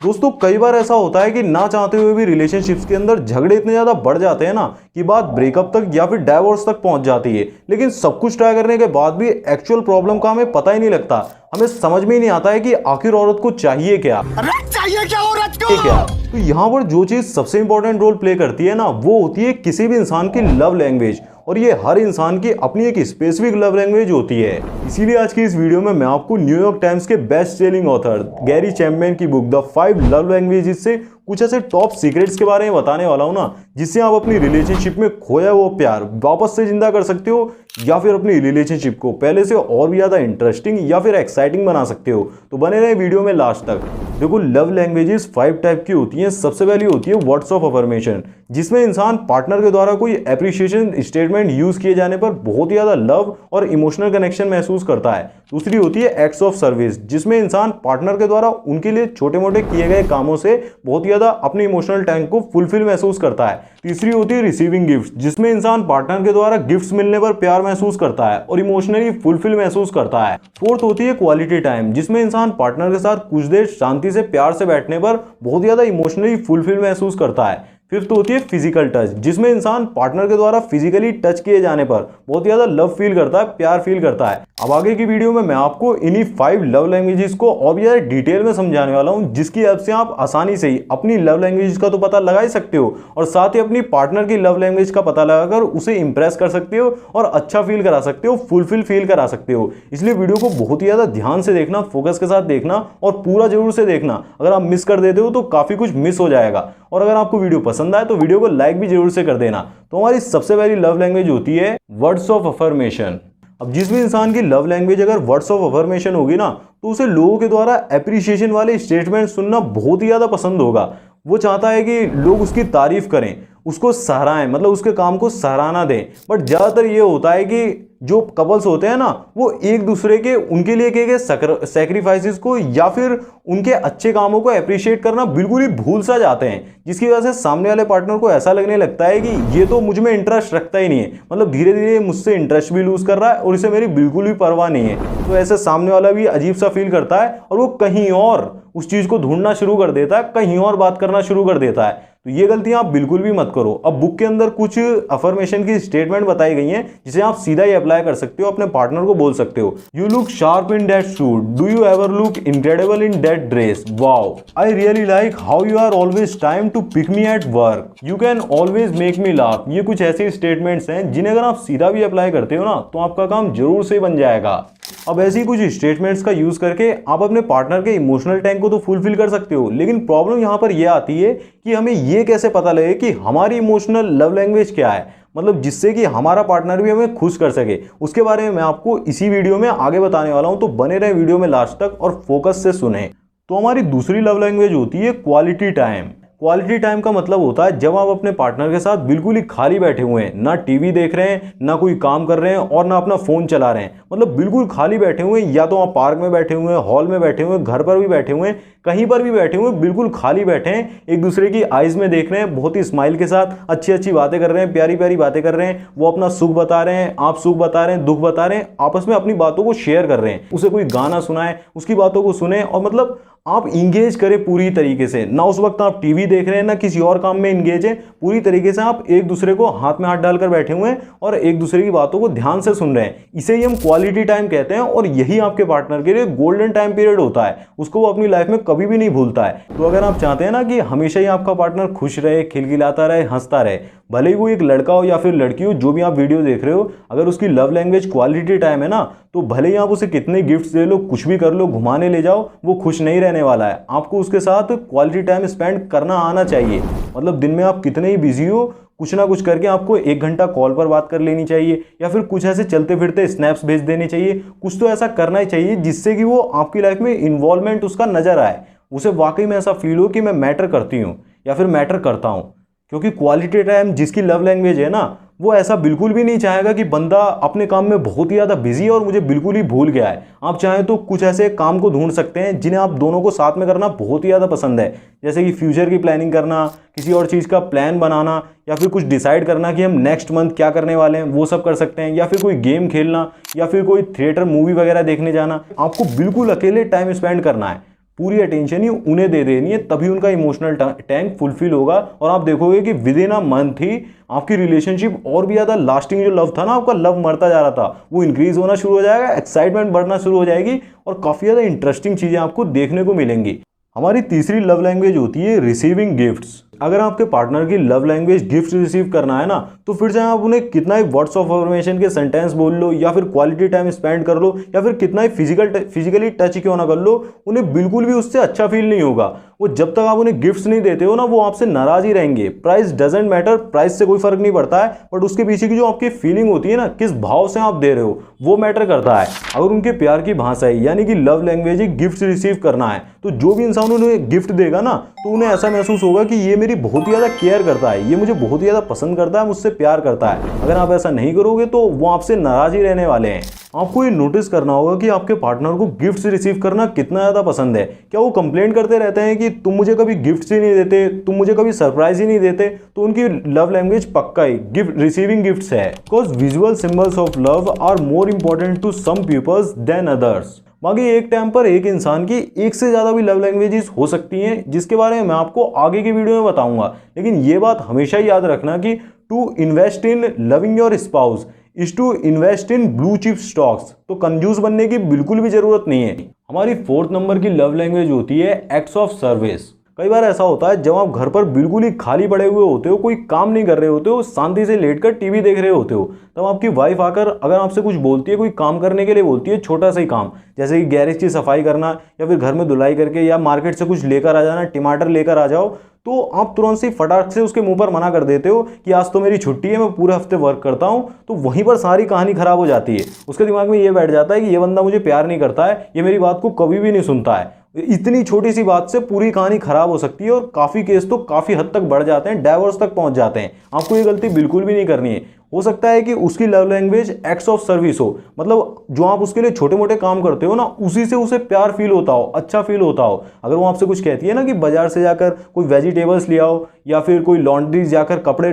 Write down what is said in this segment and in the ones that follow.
दोस्तों कई बार ऐसा होता है कि ना चाहते हुए भी रिलेशनशिप्स के अंदर झगड़े इतने ज्यादा बढ़ जाते हैं ना कि बात ब्रेकअप तक या फिर डाइवोर्स तक पहुंच जाती है। लेकिन सब कुछ ट्राई करने के बाद भी एक्चुअल प्रॉब्लम का हमें पता ही नहीं लगता। हमें समझ में ही नहीं आता है कि आखिर औरत को चाहिए क्या। तो यहाँ पर जो चीज सबसे इंपॉर्टेंट रोल प्ले करती है ना, वो होती है किसी भी इंसान की लव लैंग्वेज। और ये हर इंसान की अपनी एक स्पेसिफिक लव लैंग्वेज होती है। इसीलिए आज की इस वीडियो में मैं आपको न्यूयॉर्क टाइम्स के best selling author Gary Chapman की बुक द 5 लव लैंग्वेजेस से कुछ ऐसे टॉप सीक्रेट्स के बारे में बताने वाला हूं ना, जिससे आप अपनी रिलेशनशिप में खोया वो प्यार वापस से जिंदा कर सकते हो या फिर अपनी रिलेशनशिप को पहले से और भी ज्यादा इंटरेस्टिंग या फिर एक्साइटिंग बना सकते हो। तो बने रहे वीडियो में लास्ट तक। देखो, लव लैंग्वेजेस 5 टाइप की होती हैं। सबसे पहली होती है वर्ड्स ऑफ अफर्मेशन, जिसमें इंसान पार्टनर के द्वारा कोई एप्रिशिएशन स्टेटमेंट यूज किए जाने पर बहुत ही ज्यादा लव और इमोशनल कनेक्शन महसूस करता है। दूसरी होती है एक्ट्स ऑफ सर्विस, जिसमें इंसान पार्टनर के द्वारा उनके लिए छोटे मोटे किए गए कामों से बहुत ही ज्यादा अपने इमोशनल टैंक को फुलफिल महसूस करता है। तीसरी होती है रिसीविंग गिफ्ट, जिसमें इंसान पार्टनर के द्वारा गिफ्ट्स मिलने पर प्यार महसूस करता है और इमोशनली फुलफिल महसूस करता है। फोर्थ होती है क्वालिटी टाइम, जिसमें इंसान पार्टनर के साथ कुछ देर शांति से प्यार से बैठने पर बहुत ज्यादा इमोशनली फुलफिल महसूस करता है। फिफ्थ होती है फिजिकल टच, जिसमें इंसान पार्टनर के द्वारा फिजिकली टच किए जाने पर बहुत ज्यादा लव फील करता है, प्यार फील करता है। अब आगे की वीडियो में मैं आपको इन्हीं 5 लव लैंग्वेजेस को और भी ज्यादा डिटेल में समझाने वाला हूं, जिसकी हेल्प से आप आसानी से ही अपनी लव लैंग्वेज का तो पता लगा ही सकते हो और साथ ही अपनी पार्टनर की लव लैंग्वेज का पता लगाकर उसे इंप्रेस कर सकते हो और अच्छा फील करा सकते हो, फुलफिल फील करा सकते हो। इसलिए वीडियो को बहुत ही ज्यादा ध्यान से देखना, फोकस के साथ देखना और पूरा जरूर से देखना। अगर आप मिस कर देते हो तो काफी कुछ मिस हो जाएगा। और अगर आपको वीडियो पसंद आए तो वीडियो को लाइक भी जरूर से कर देना। तो हमारी सबसे पहली लव लैंग्वेज होती है वर्ड्स ऑफ अफर्मेशन। अब जिस भी इंसान की लव लैंग्वेज अगर वर्ड्स ऑफ अफर्मेशन होगी ना, तो उसे लोगों के द्वारा एप्रिशिएशन वाले स्टेटमेंट सुनना बहुत ही ज्यादा पसंद होगा। वो चाहता है कि लोग उसकी तारीफ करें, उसको सराहें, मतलब उसके काम को सराहना दें। बट ज्यादातर ये होता है कि जो कपल्स होते हैं ना, वो एक दूसरे के उनके लिए किए गए सैक्रिफाइसेस को या फिर उनके अच्छे कामों को अप्रिशिएट करना बिल्कुल ही भूल सा जाते हैं, जिसकी वजह से सामने वाले पार्टनर को ऐसा लगने लगता है कि ये तो मुझ में इंटरेस्ट रखता ही नहीं है, मतलब धीरे धीरे मुझसे इंटरेस्ट भी लूज कर रहा है और इसे मेरी बिल्कुल भी परवाह नहीं है। तो ऐसे सामने वाला भी अजीब सा फील करता है और वो कहीं और उस चीज को ढूंढना शुरू कर देता है, कहीं और बात करना शुरू कर देता है। तो ये गलतियां आप बिल्कुल भी मत करो। अब बुक के अंदर कुछ अफर्मेशन की स्टेटमेंट बताई गई हैं, जिसे आप सीधा ही अप्लाई कर सकते हो, अपने पार्टनर को बोल सकते हो। You look sharp in that suit, do you ever look incredible in that dress, wow, I really like how you are always time to pick me at work, you can always make me laugh. ये कुछ ऐसे statements हैं जिन्हें अगर आप सीधा भी apply करते हो ना, तो आपका काम जरूर से बन जाएगा। अब ऐसी कुछ स्टेटमेंट्स का यूज करके आप अपने पार्टनर के इमोशनल टैंक को तो फुलफिल कर सकते हो, लेकिन प्रॉब्लम यहां पर यह आती है कि हमें यह कैसे पता लगे कि हमारी इमोशनल लव लैंग्वेज क्या है, मतलब जिससे कि हमारा पार्टनर भी हमें खुश कर सके। उसके बारे में मैं आपको इसी वीडियो में आगे बताने वाला हूं, तो बने रहे वीडियो में लास्ट तक और फोकस से सुने। तो हमारी दूसरी लव लैंग्वेज होती है क्वालिटी टाइम। क्वालिटी टाइम का मतलब होता है जब आप अपने पार्टनर के साथ बिल्कुल ही खाली बैठे हुए हैं, ना टीवी देख रहे हैं, ना कोई काम कर रहे हैं और ना अपना फोन चला रहे हैं, मतलब बिल्कुल खाली बैठे हुए हैं। या तो आप पार्क में बैठे हुए हैं, हॉल में बैठे हुए हैं, घर पर भी बैठे हुए हैं, कहीं पर भी बैठे हुए हैं, बिल्कुल खाली बैठे हैं, एक दूसरे की आईज में देख रहे हैं, बहुत ही स्माइल के साथ अच्छी अच्छी बातें कर रहे हैं, प्यारी प्यारी बातें कर रहे हैं। वो अपना सुख बता रहे हैं, आप सुख बता रहे हैं, दुख बता रहे हैं, आपस में अपनी बातों को शेयर कर रहे हैं। उसे कोई गाना सुनाए, उसकी बातों को सुने और मतलब आप इंगेज करें पूरी तरीके से। ना उस वक्त आप टीवी देख रहे हैं, ना किसी और काम में इंगेज है, पूरी तरीके से आप एक दूसरे को हाथ में हाथ डालकर बैठे हुए हैं और एक दूसरे की बातों को ध्यान से सुन रहे हैं। इसे ही हम क्वालिटी टाइम कहते हैं और यही आपके पार्टनर के लिए गोल्डन टाइम पीरियड होता है। उसको वो अपनी लाइफ में कभी भी नहीं भूलता है। तो अगर आप चाहते हैं ना कि हमेशा ही आपका पार्टनर खुश रहे, खिलखिलाता रहे, हंसता रहे, भले ही वो एक लड़का हो या फिर लड़की हो, जो भी आप वीडियो देख रहे हो, अगर उसकी लव लैंग्वेज क्वालिटी टाइम है ना, तो भले ही आप उसे कितने गिफ्ट्स दे लो, कुछ भी कर लो, घुमाने ले जाओ, वो खुश नहीं रहने वाला है। आपको उसके साथ क्वालिटी टाइम स्पेंड करना आना चाहिए। मतलब दिन में आप कितने ही बिजी हो, कुछ ना कुछ करके आपको 1 घंटा कॉल पर बात कर लेनी चाहिए या फिर कुछ ऐसे चलते फिरते स्नैप्स भेज देने चाहिए। कुछ तो ऐसा करना ही चाहिए जिससे कि वो आपकी लाइफ में इन्वॉल्वमेंट उसका नजर आए, उसे वाकई में ऐसा फील हो कि मैं मैटर करती हूँ या फिर मैटर करता हूँ। क्योंकि क्वालिटी टाइम जिसकी लव लैंग्वेज है ना, वो ऐसा बिल्कुल भी नहीं चाहेगा कि बंदा अपने काम में बहुत ही ज़्यादा बिजी है और मुझे बिल्कुल ही भूल गया है। आप चाहें तो कुछ ऐसे काम को ढूंढ सकते हैं जिन्हें आप दोनों को साथ में करना बहुत ही ज़्यादा पसंद है, जैसे कि फ्यूचर की प्लानिंग करना, किसी और चीज़ का प्लान बनाना या फिर कुछ डिसाइड करना कि हम नेक्स्ट मंथ क्या करने वाले हैं, वो सब कर सकते हैं। या फिर कोई गेम खेलना या फिर कोई थिएटर मूवी वगैरह देखने जाना। आपको बिल्कुल अकेले टाइम स्पेंड करना है, पूरी अटेंशन ही उन्हें दे देनी है, तभी उनका इमोशनल टैंक फुलफिल होगा। और आप देखोगे कि विद इन अ मंथ ही आपकी रिलेशनशिप और भी ज़्यादा लास्टिंग, जो लव था ना आपका, लव मरता जा रहा था, वो इंक्रीज होना शुरू हो जाएगा, एक्साइटमेंट बढ़ना शुरू हो जाएगी और काफ़ी ज़्यादा इंटरेस्टिंग चीज़ें आपको देखने को मिलेंगी। हमारी तीसरी लव लैंग्वेज होती है रिसीविंग गिफ्ट्स। अगर आपके पार्टनर की लव लैंग्वेज गिफ्ट रिसीव करना है ना, तो फिर चाहे आप उन्हें कितना ही वर्ड्स ऑफ अफर्मेशन के सेंटेंस बोल लो, या फिर क्वालिटी टाइम स्पेंड कर लो, या फिर कितना ही फिजिकली टच क्यों ना कर लो, उन्हें बिल्कुल भी उससे अच्छा फील नहीं होगा। वो जब तक आप उन्हें गिफ्ट्स नहीं देते हो ना, वो आपसे नाराज ही रहेंगे। प्राइस डजेंट मैटर, प्राइस से कोई फर्क नहीं पड़ता है, बट उसके पीछे की जो आपकी फीलिंग होती है ना, किस भाव से आप दे रहे हो, वो मैटर करता है। अगर उनके प्यार की भाषा है, यानी कि लव लैंग्वेज ही गिफ्ट रिसीव करना है, तो जो भी इंसान उन्हें गिफ्ट देगा ना, तो उन्हें ऐसा महसूस होगा कि ये मेरी बहुत ही ज़्यादा केयर करता है, ये मुझे बहुत ही ज़्यादा पसंद करता है, मुझसे प्यार करता है। अगर आप ऐसा नहीं करोगे तो वो आपसे नाराज ही रहने वाले हैं। आपको ये नोटिस करना होगा कि आपके पार्टनर को गिफ्ट्स रिसीव करना कितना ज़्यादा पसंद है। क्या वो कंप्लेंट करते रहते हैं कि तुम मुझे कभी गिफ्ट्स ही नहीं देते, तुम मुझे कभी सरप्राइज ही नहीं देते, तो उनकी लव लैंग्वेज पक्का ही गिफ्ट रिसीविंग गिफ्ट्स है। Because visual symbols of love are more important to some peoples than others. बाकी एक टाइम पर एक इंसान की एक से ज़्यादा भी लव लैंग्वेजेस हो सकती हैं, जिसके बारे में मैं आपको आगे की वीडियो में बताऊंगा। लेकिन ये बात हमेशा याद रखना कि to invest in loving your spouse is to invest in blue chip stocks. तो कंजूस बनने की बिल्कुल भी जरूरत नहीं है। हमारी 4th नंबर की लव लैंग्वेज होती है एक्ट्स ऑफ सर्विस। कई बार ऐसा होता है जब आप घर पर बिल्कुल ही खाली पड़े हुए होते हो, कोई काम नहीं कर रहे होते हो, शांति से लेटकर टीवी देख रहे होते हो, तब आपकी वाइफ आकर अगर आपसे कुछ बोलती है, कोई काम करने के लिए बोलती है, छोटा सा ही काम, जैसे कि गैरेज की सफाई करना, या फिर घर में धुलाई करके, या मार्केट से कुछ लेकर आ जाना, टमाटर लेकर आ जाओ, तो आप तुरंत से फटाक से उसके मुंह पर मना कर देते हो कि आज तो मेरी छुट्टी है, मैं पूरे हफ्ते वर्क करता हूं। तो वहीं पर सारी कहानी खराब हो जाती है। उसके दिमाग में ये बैठ जाता है कि ये बंदा मुझे प्यार नहीं करता है, ये मेरी बात को कभी भी नहीं सुनता है। इतनी छोटी सी बात से पूरी कहानी खराब हो सकती है और काफ़ी केस तो काफ़ी हद तक बढ़ जाते हैं, डाइवोर्स तक पहुंच जाते हैं। आपको ये गलती बिल्कुल भी नहीं करनी है। हो सकता है कि उसकी love language acts of service हो, मतलब जो आप उसके लिए छोटे मोटे काम करते हो ना, उसी से उसे प्यार फील होता हो, अच्छा फील होता हो। अगर वो आपसे कुछ कहती है ना कि बाजार से जाकर कोई वेजिटेबल्स ले आओ, या फिर कोई लॉन्ड्री जाकर कपड़े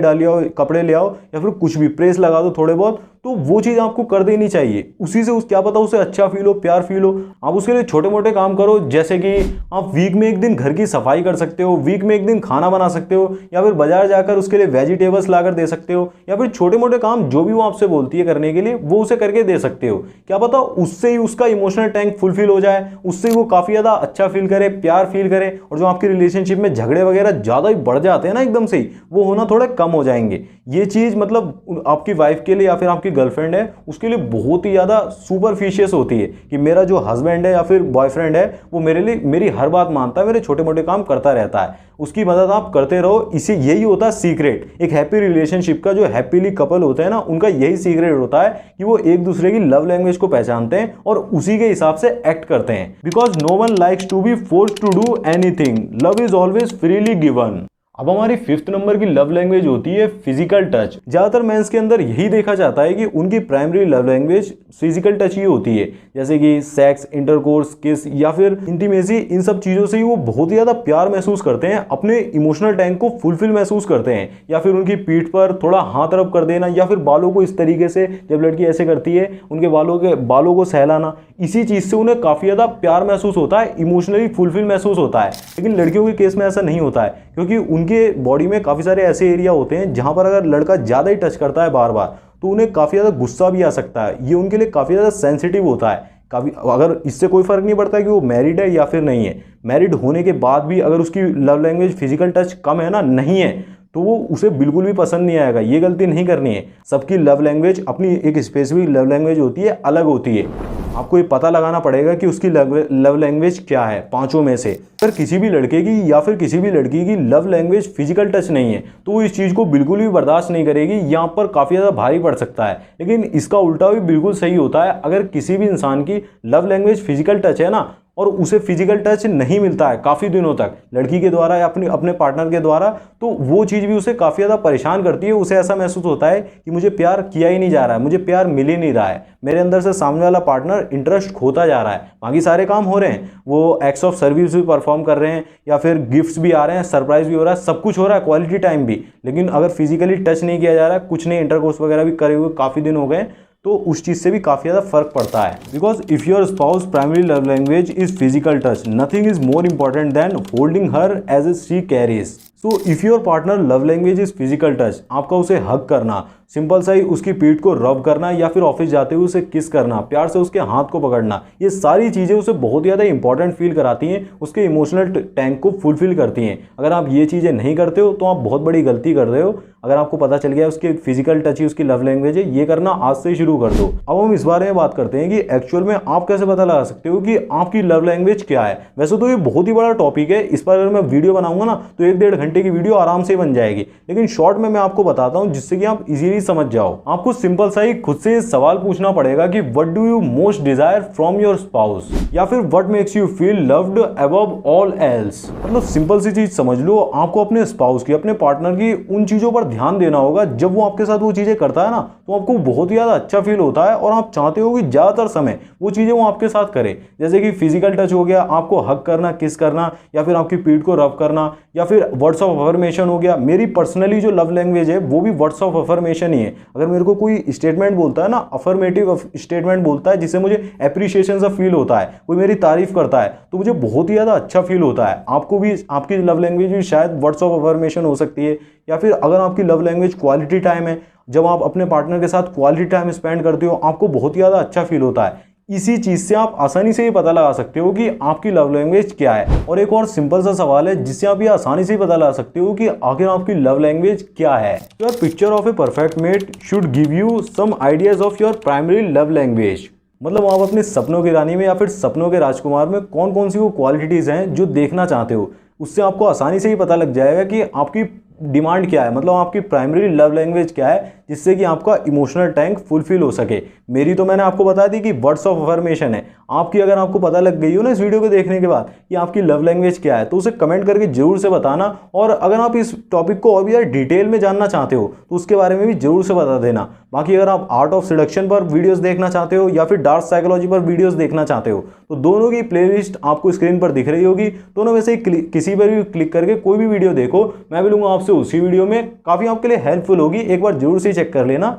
कपड़े ले आओ, या फिर कुछ भी प्रेस लगा दो थोड़े बहुत, तो वो चीज़ आपको कर देनी चाहिए। उसी से क्या पता उसे अच्छा फील हो, प्यार फील हो। आप उसके लिए छोटे मोटे काम करो, जैसे कि आप वीक में एक दिन घर की सफाई कर सकते हो, वीक में एक दिन खाना बना सकते हो, या फिर बाजार जाकर उसके लिए वेजिटेबल्स लाकर दे सकते हो, या फिर छोटे मोटे काम जो भी वो आपसे बोलती है करने के लिए, वो उसे करके दे सकते हो। क्या पता उससे ही उसका इमोशनल टैंक फुलफिल हो जाए, उससे वो काफ़ी ज़्यादा अच्छा फील करे, प्यार फील करे, और जो आपकी रिलेशनशिप में झगड़े वगैरह ज़्यादा ही बढ़ जाते हैं ना एकदम से ही, वो होना थोड़े कम हो जाएंगे। ये चीज़ मतलब आपकी वाइफ के लिए या फिर आपकी गर्लफ्रेंड है, उसके लिए बहुत ही ज़्यादा सुपरफिशियस होती है कि मेरा जो हस्बैंड है या फिर बॉयफ्रेंड है, वो मेरे लिए मेरी हर बात मानता है, मेरे छोटे मोटे काम करता रहता है, उसकी मदद आप करते रहो। इसी यही होता है सीक्रेट। एक हैप्पी रिलेशनशिप का, जो हैप्पीली कपल होते हैं ना, उनका यही सीक्रेट होता है कि वो एक दूसरे की लव लैंग्वेज को पहचानते हैं और उसी के हिसाब से एक्ट करते हैं। Because no one likes to be forced to do anything, love is always freely given. अब हमारी 5th नंबर की लव लैंग्वेज होती है फिजिकल टच। ज्यादातर मेंस के अंदर यही देखा जाता है कि उनकी primary love language physical touch ही होती है, जैसे कि सेक्स, इंटरकोर्स, किस या फिर इंटीमेसी। इन सब चीजों से ही वो बहुत ही ज्यादा प्यार महसूस करते हैं, अपने इमोशनल टैंक को फुलफिल महसूस करते हैं। या फिर उनकी पीठ पर थोड़ा हाथ रब कर देना, या फिर बालों को इस तरीके से, जब लड़की ऐसे करती है, उनके बालों को सहलाना, इसी चीज से उन्हें काफी ज्यादा प्यार महसूस होता है, इमोशनली फुलफिल महसूस होता है। लेकिन लड़कियों के केस में ऐसा नहीं होता है, क्योंकि उनके बॉडी में काफ़ी सारे ऐसे एरिया होते हैं जहां पर अगर लड़का ज़्यादा ही टच करता है बार बार, तो उन्हें काफ़ी ज़्यादा गुस्सा भी आ सकता है। ये उनके लिए काफ़ी ज़्यादा सेंसिटिव होता है। काफ़ी अगर इससे कोई फ़र्क नहीं पड़ता कि वो मैरिड है या फिर नहीं है, मैरिड होने के बाद भी अगर उसकी लव लैंग्वेज फिजिकल टच कम है ना, नहीं है, तो वो उसे बिल्कुल भी पसंद नहीं आएगा। ये गलती नहीं करनी है। सबकी लव लैंग्वेज अपनी एक स्पेसिफिक लव लैंग्वेज होती है, अलग होती है। आपको ये पता लगाना पड़ेगा कि उसकी लव लैंग्वेज क्या है पांचों में से। अगर किसी भी लड़के की या फिर किसी भी लड़की की लव लैंग्वेज फिजिकल टच नहीं है, तो वो इस चीज़ को बिल्कुल भी बर्दाश्त नहीं करेगी। यहाँ पर काफ़ी ज़्यादा भारी पड़ सकता है। लेकिन इसका उल्टा भी बिल्कुल सही होता है। अगर किसी भी इंसान की लव लैंग्वेज फिजिकल टच है ना, और उसे फिजिकल टच नहीं मिलता है काफ़ी दिनों तक लड़की के द्वारा या अपने पार्टनर के द्वारा, तो वो चीज़ भी उसे काफ़ी ज़्यादा परेशान करती है। उसे ऐसा महसूस होता है कि मुझे प्यार किया ही नहीं जा रहा है, मुझे प्यार मिल ही नहीं रहा है, मेरे अंदर से सामने वाला पार्टनर इंटरेस्ट खोता जा रहा है। बाकी सारे काम हो रहे हैं, वो एक्ट्स ऑफ सर्विस भी परफॉर्म कर रहे हैं, या फिर गिफ्ट्स भी आ रहे हैं, सरप्राइज भी हो रहा है, सब कुछ हो रहा है, क्वालिटी टाइम भी, लेकिन अगर फिजिकली टच नहीं किया जा रहा है, कुछ नहीं, इंटरकोर्स वगैरह भी करे हुए काफ़ी दिन हो गए, तो उस चीज़ से भी काफ़ी ज़्यादा फर्क पड़ता है। Because if your spouse primary love language is physical touch, nothing is more important than holding her as a she carries. So if your partner love language is physical touch, आपका उसे हग करना, सिंपल सा ही उसकी पीठ को रब करना या फिर ऑफिस जाते हुए उसे किस करना, प्यार से उसके हाथ को पकड़ना, ये सारी चीज़ें उसे बहुत ज़्यादा इंपॉर्टेंट फील कराती हैं, उसके इमोशनल टैंक को फुलफिल करती हैं। अगर आप ये चीज़ें नहीं करते हो तो आप बहुत बड़ी गलती कर रहे हो। अगर आपको पता चल गया उसके फिजिकल टच ही उसकी लव लैंग्वेज है, ये करना आज से ही शुरू कर दो। अब हम इस बारे में बात करते हैं कि एक्चुअल में आप कैसे पता लगा सकते हो कि आपकी लव लैंग्वेज क्या है। वैसे तो ये बहुत ही बड़ा टॉपिक है, इस पर अगर मैं वीडियो बनाऊंगा ना तो 1-1.5 घंटे की वीडियो आराम से बन जाएगी, लेकिन शॉर्ट में मैं आपको बताता हूं जिससे कि आप इजीली समझ जाओ। आपको सिंपल सा ही खुद से सवाल पूछना पड़ेगा कि what do you most desire from your spouse, या फिर what makes you feel loved above all else. मतलब सिंपल सी चीज समझ लो, आपको अपने स्पाउस की, अपने पार्टनर की उन चीजों पर ध्यान देना होगा। जब वो आपके साथ वो चीजें करता है ना तो आपको बहुत ही ज्यादा अच्छा फील होता है और आप चाहते हो कि ज्यादातर समय वो चीजें वो आपके साथ करे। जैसे कि फिजिकल टच हो गया, आपको हग करना, किस करना, या फिर आपकी पीठ को रब करना, या फिर वर्ड्स ऑफ अफर्मेशन हो गया। मेरी पर्सनली जो लव लैंग्वेज है वो भी वर्ड्स ऑफ अफर्मेशन ही है। अगर मेरे को कोई स्टेटमेंट बोलता है ना, अफर्मेटिव स्टेटमेंट बोलता है जिससे मुझे एप्रिशिएशन सा फील होता है, कोई मेरी तारीफ करता है तो मुझे बहुत ही ज्यादा अच्छा फील होता है। आपको भी आपकी लव लैंग्वेज भी शायद वर्ड्स ऑफ अफर्मेशन हो सकती है। या फिर अगर आपकी लव लैंग्वेज क्वालिटी टाइम है, जब आप अपने पार्टनर के साथ क्वालिटी टाइम स्पेंड करते हो आपको बहुत ही ज़्यादा अच्छा फील होता है। इसी चीज़ से आप आसानी से ही पता लगा सकते हो कि आपकी लव लैंग्वेज क्या है। और एक और सिंपल सा सवाल है जिससे आप ये आसानी से ही पता लगा सकते हो कि आखिर आपकी लव लैंग्वेज क्या है। Your picture of a perfect mate should give you some ideas of your primary love language. मतलब आप अपने सपनों की रानी में या फिर सपनों के राजकुमार में कौन कौन सी वो क्वालिटीज़ हैं जो देखना चाहते हो, उससे आपको आसानी से ही पता लग जाएगा कि आपकी डिमांड क्या है, मतलब आपकी प्राइमरी लव लैंग्वेज क्या है, जिससे कि आपका इमोशनल टैंक फुलफिल हो सके। मेरी तो मैंने आपको बता दी कि वर्ड्स ऑफ अफर्मेशन है। आपकी अगर आपको पता लग गई हो ना इस वीडियो को देखने के बाद कि आपकी लव लैंग्वेज क्या है, तो उसे कमेंट करके जरूर से बताना। और अगर आप इस टॉपिक को और भी यार डिटेल में जानना चाहते हो तो उसके बारे में भी जरूर से बता देना। बाकी अगर आप आर्ट ऑफ सिडक्शन पर वीडियोस देखना चाहते हो या फिर डार्क साइकोलॉजी पर वीडियोस देखना चाहते हो तो दोनों की प्लेलिस्ट आपको स्क्रीन पर दिख रही होगी। दोनों में से किसी पर भी क्लिक करके कोई भी वीडियो देखो, मैं मिलूंगा आपसे उसी वीडियो में। काफ़ी आपके लिए हेल्पफुल होगी, एक बार जरूर से चेक कर लेना।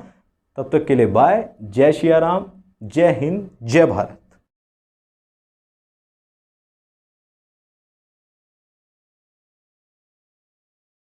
तब तक के लिए बाय, जय श्री राम, जय हिंद, जय भारत।